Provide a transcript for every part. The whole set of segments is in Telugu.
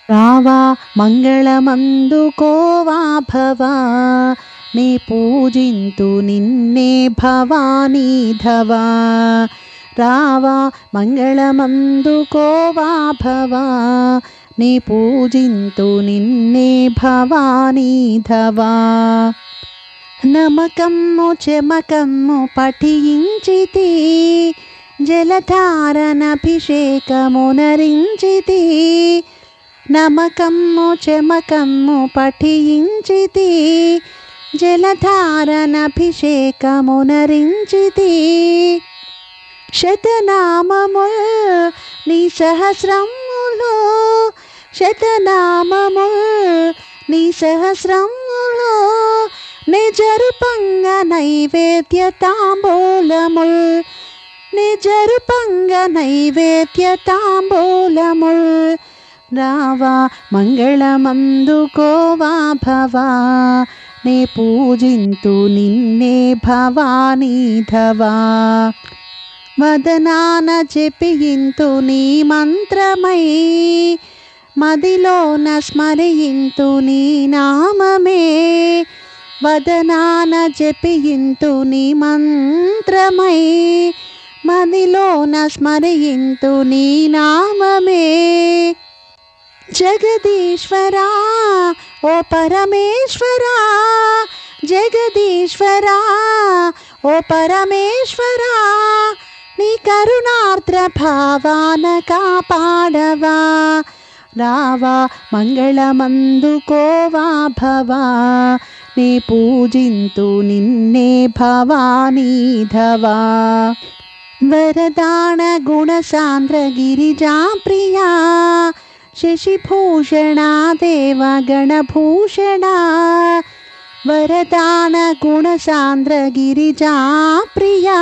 రావా మంగళమందుకోవా భవా నే పూజింతు నిన్నే భవానీధవా రావా మంగళమందుకోవా భవా నే పూజింతు నిన్నే భవానీధవా నమకమ్ము చెమకమ్ము పఠించితి జలధారనభిషేకమునరించితి నమకమ్ము చెమకమ్ము పఠించితి జలధారనభిషేకమునరించితి శతనామముల్ నీ సహస్రములు శతనామముల్ నీ సహస్రములు నిజరుపంగ నైవేద్య తాంబూలముల్ నిజరుపంగ నైవేద్య తాంబూలముల్ రావా మంగళమందుకోవా భవా నే పూజింతు నిన్నే భవానీధవా వదనాన జపింతు నీ మంత్రమై మదిలోన స్మరింతు నీ నామమే వదనాన జపింతు నీ మంత్రమై మదిలోన స్మరింతు నీ నామమే జగదీశ్వరా ఓ పరమేశ్వరా జగదీశ్వరా ఓ పరమేశ్వరా నీ కరుణార్ద్ర భావాన కాపాడవా రావా మంగళమందుకోవా భవా నే పూజింతు నిన్నే భవానీధవా వరదాన గుణసాంద్ర గిరిజా ప్రియా శశిభూషణా దేవ గణభూషణా వరదాన గుణసాంద్ర గిరిజా ప్రియా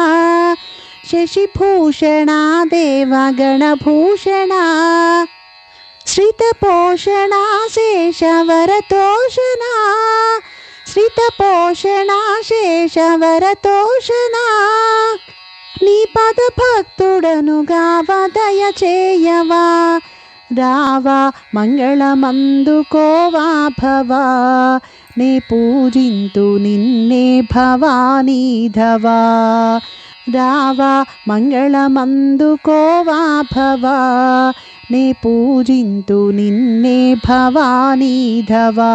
శశిభూషణా దేవ గణభూషణా శ్రితపోషణా శేషవరతోషణా శ్రితపోషణా శేషవరతోషణా నీ పద భక్తుడనుగా వదయ చేయవా రావా మంగళమందుకోవా భవా నే పూజింతు నిన్నే భవానీధవా రావా మంగళమందుకోవా భవా నే పూజింతు నిన్నే భవానీధవా